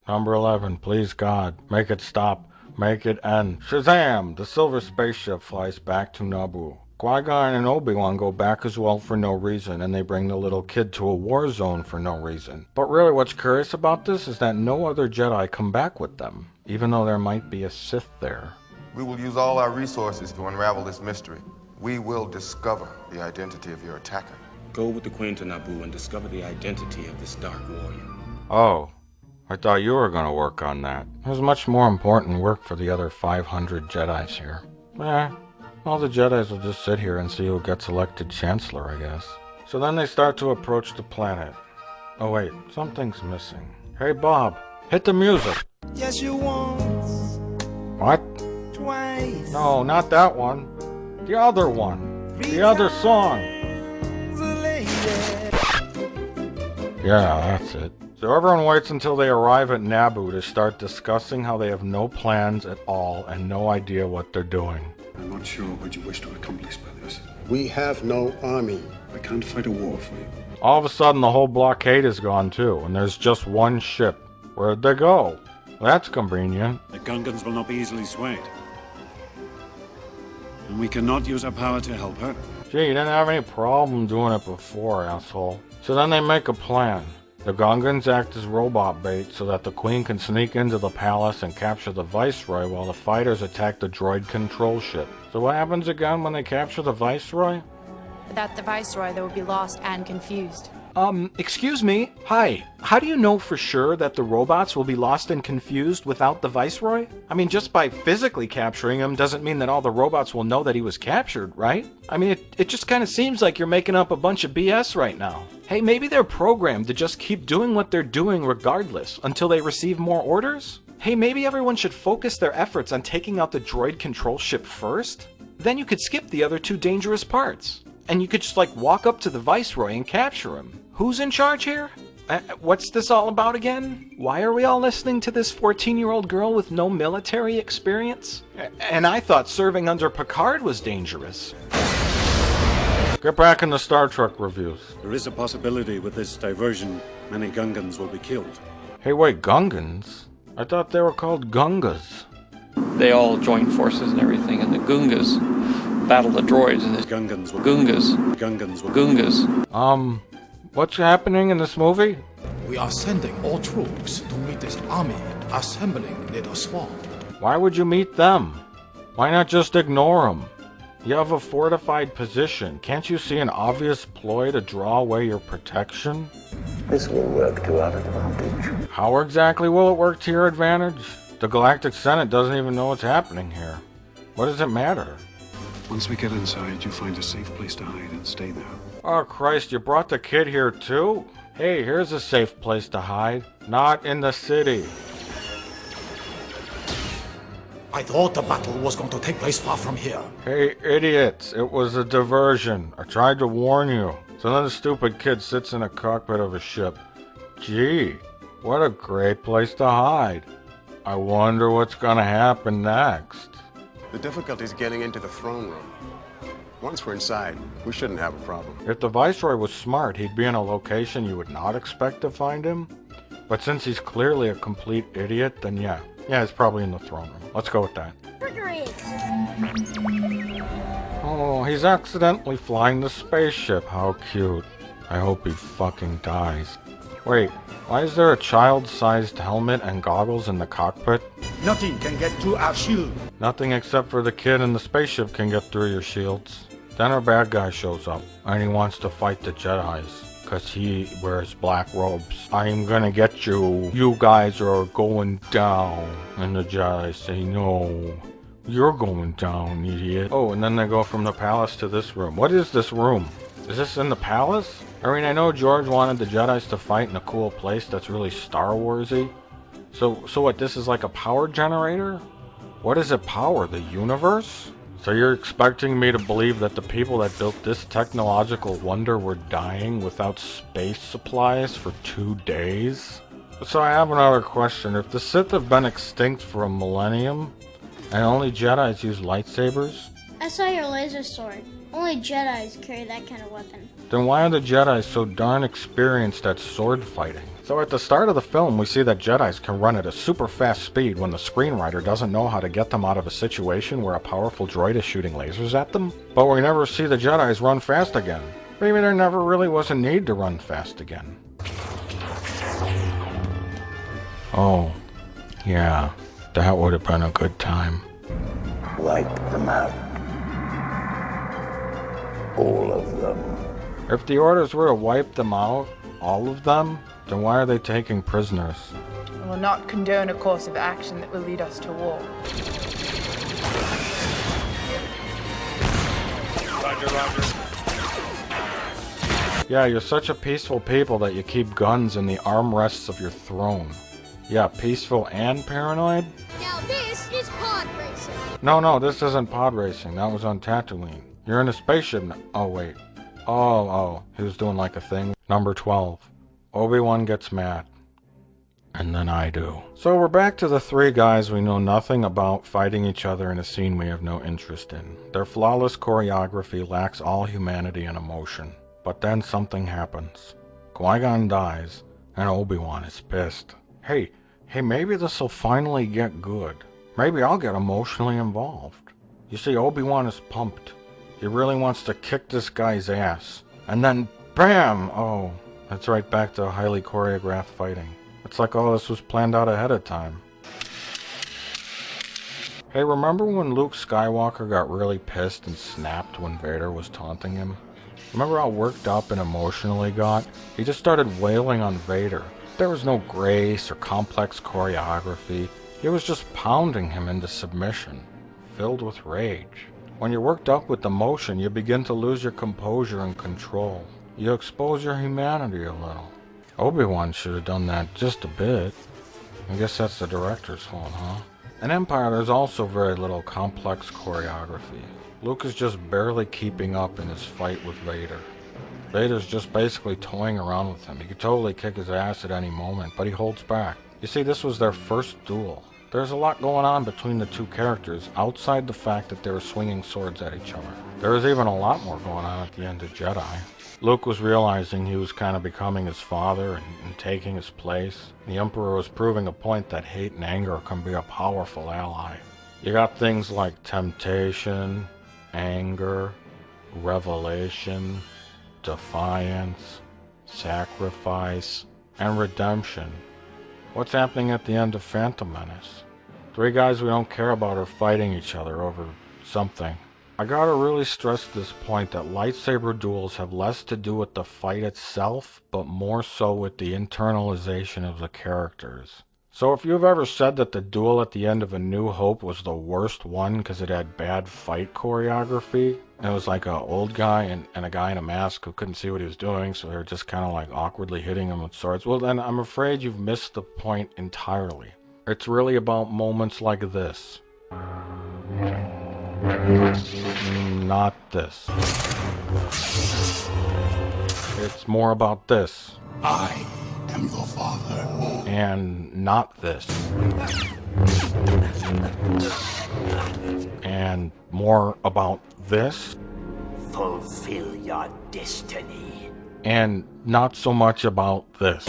Number 11, please God, make it stop. Make it end. Shazam! The silver spaceship flies back to Naboo. Qui-Gon and Obi-Wan go back as well for no reason, and they bring the little kid to a war zone for no reason. But really what's curious about this is that no other Jedi come back with them, even though there might be a Sith there. We will use all our resources to unravel this mystery. We will discover the identity of your attacker. Go with the Queen to Naboo and discover the identity of this Dark Warrior. Oh, I thought you were going to work on that. There's much more important work for the other 500 Jedis here. All the Jedis will just sit here and see who gets elected Chancellor, I guess. So then they start to approach the planet. Oh wait, something's missing. Hey Bob, hit the music. Yes, you once. What? Twice. No, not that one. The other one. The other song. Yeah, that's it. So everyone waits until they arrive at Naboo to start discussing how they have no plans at all and no idea what they're doing. I'm not sure what you wish to accomplish by this. We have no army. I can't fight a war for you. All of a sudden the whole blockade is gone too, and there's just one ship. Where'd they go? That's convenient. The Gungans will not be easily swayed. And we cannot use our power to help her. Gee, you didn't have any problem doing it before, asshole. So then they make a plan. The Gungans act as robot bait so that the Queen can sneak into the palace and capture the Viceroy while the fighters attack the droid control ship. So what happens again when they capture the Viceroy? Without the Viceroy, they would be lost and confused. Excuse me? Hi. How do you know for sure that the robots will be lost and confused without the Viceroy? I mean, just by physically capturing him doesn't mean that all the robots will know that he was captured, right? I mean, it just kind of seems like you're making up a bunch of BS right now. Hey, maybe they're programmed to just keep doing what they're doing regardless until they receive more orders? Hey, maybe everyone should focus their efforts on taking out the droid control ship first? Then you could skip the other two dangerous parts. And you could just like walk up to the Viceroy and capture him. Who's in charge here? What's this all about again? Why are we all listening to this 14-year-old girl with no military experience? And I thought serving under Picard was dangerous. Get back in the Star Trek reviews. There is a possibility with this diversion, many Gungans will be killed. Hey wait, Gungans? I thought they were called Gungas. They all joined forces and everything, and the Gungas battle the droids, and the Gungans will Gungas. What's happening in this movie? We are sending all troops to meet this army assembling near the swamp. Why would you meet them? Why not just ignore them? You have a fortified position. Can't you see an obvious ploy to draw away your protection? This will work to our advantage. How exactly will it work to your advantage? The Galactic Senate doesn't even know what's happening here. What does it matter? Once we get inside, you find a safe place to hide and stay there. Oh Christ, you brought the kid here too? Hey, here's a safe place to hide. Not in the city. I thought the battle was going to take place far from here. Hey, idiots, it was a diversion. I tried to warn you. So then the stupid kid sits in a cockpit of a ship. Gee, what a great place to hide. I wonder what's gonna happen next. The difficulty is getting into the throne room. Once we're inside, we shouldn't have a problem. If the Viceroy was smart, he'd be in a location you would not expect to find him. But since he's clearly a complete idiot, then yeah, he's probably in the throne room. Let's go with that. Oh, he's accidentally flying the spaceship. How cute. I hope he fucking dies. Wait, why is there a child-sized helmet and goggles in the cockpit? Nothing can get through our shield. Nothing except for the kid in the spaceship can get through your shields. Then our bad guy shows up, and he wants to fight the Jedis, cause he wears black robes. I'm gonna get you. You guys are going down. And the Jedi say, no, you're going down, idiot. Oh, and then they go from the palace to this room. What is this room? Is this in the palace? I mean, I know George wanted the Jedis to fight in a cool place that's really Star Wars-y. So what, this is like a power generator? What does it power, the universe? So you're expecting me to believe that the people that built this technological wonder were dying without space supplies for 2 days? So I have another question. If the Sith have been extinct for a millennium, and only Jedis use lightsabers, I saw your laser sword. Only Jedis carry that kind of weapon. then why are the Jedi so darn experienced at sword fighting? So at the start of the film, we see that Jedis can run at a super fast speed when the screenwriter doesn't know how to get them out of a situation where a powerful droid is shooting lasers at them. But we never see the Jedis run fast again. Maybe there never really was a need to run fast again. Oh, yeah, that would have been a good time. Wipe them out. All of them. If the orders were to wipe them out, all of them, then why are they taking prisoners? We will not condone a course of action that will lead us to war. Roger, Roger. Yeah, you're such a peaceful people that you keep guns in the armrests of your throne. Yeah, peaceful and paranoid? Now this is pod racing. No, this isn't pod racing. That was on Tatooine. You're in a spaceship now. Oh, wait. Oh, he was doing like a thing. Number 12. Obi-Wan gets mad. And then I do. So we're back to the three guys we know nothing about fighting each other in a scene we have no interest in. Their flawless choreography lacks all humanity and emotion. But then something happens. Qui-Gon dies, and Obi-Wan is pissed. Hey, maybe this'll finally get good. Maybe I'll get emotionally involved. You see, Obi-Wan is pumped. He really wants to kick this guy's ass. And then, BAM! Oh, that's right back to highly choreographed fighting. It's like all this was planned out ahead of time. Hey, remember when Luke Skywalker got really pissed and snapped when Vader was taunting him? Remember how worked up and emotional he got? He just started wailing on Vader. There was no grace or complex choreography. He was just pounding him into submission, filled with rage. When you're worked up with emotion, you begin to lose your composure and control. You expose your humanity a little. Obi-Wan should have done that just a bit. I guess that's the director's fault, huh? In Empire, there's also very little complex choreography. Luke is just barely keeping up in his fight with Vader. Vader's just basically toying around with him. He could totally kick his ass at any moment, but he holds back. You see, this was their first duel. There's a lot going on between the two characters outside the fact that they were swinging swords at each other. There was even a lot more going on at the end of Jedi. Luke was realizing he was kind of becoming his father and taking his place. The Emperor was proving a point that hate and anger can be a powerful ally. You got things like temptation, anger, revelation, defiance, sacrifice, and redemption. What's happening at the end of Phantom Menace? Three guys we don't care about are fighting each other over something. I gotta really stress this point that lightsaber duels have less to do with the fight itself, but more so with the internalization of the characters. So if you've ever said that the duel at the end of A New Hope was the worst one because it had bad fight choreography, and it was like an old guy and a guy in a mask who couldn't see what he was doing, so they were just kind of like awkwardly hitting him with swords, well then I'm afraid you've missed the point entirely. It's really about moments like this. Not this. It's more about this. I am your father. And not this. And more about this. Fulfill your destiny. And not so much about this.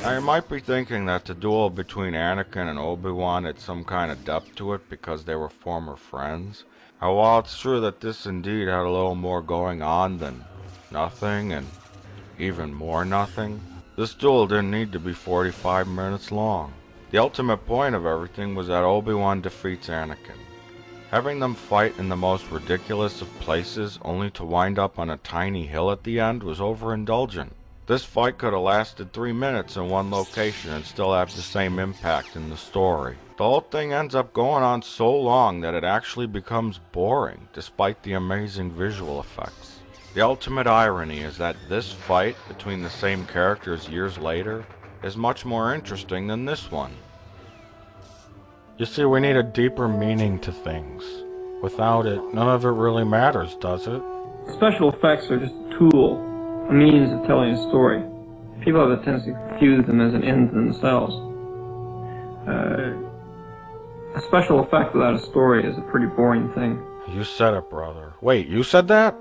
Now you might be thinking that the duel between Anakin and Obi-Wan had some kind of depth to it because they were former friends. Now while it's true that this indeed had a little more going on than nothing and even more nothing, this duel didn't need to be 45 minutes long. The ultimate point of everything was that Obi-Wan defeats Anakin. Having them fight in the most ridiculous of places only to wind up on a tiny hill at the end was overindulgent. This fight could have lasted 3 minutes in one location and still have the same impact in the story. The whole thing ends up going on so long that it actually becomes boring, despite the amazing visual effects. The ultimate irony is that this fight between the same characters years later is much more interesting than this one. You see, we need a deeper meaning to things. Without it, none of it really matters, does it? Special effects are just a tool, a means of telling a story. People have a tendency to confuse them as an end to themselves. A special effect without a story is a pretty boring thing. You said it, brother. Wait, you said that?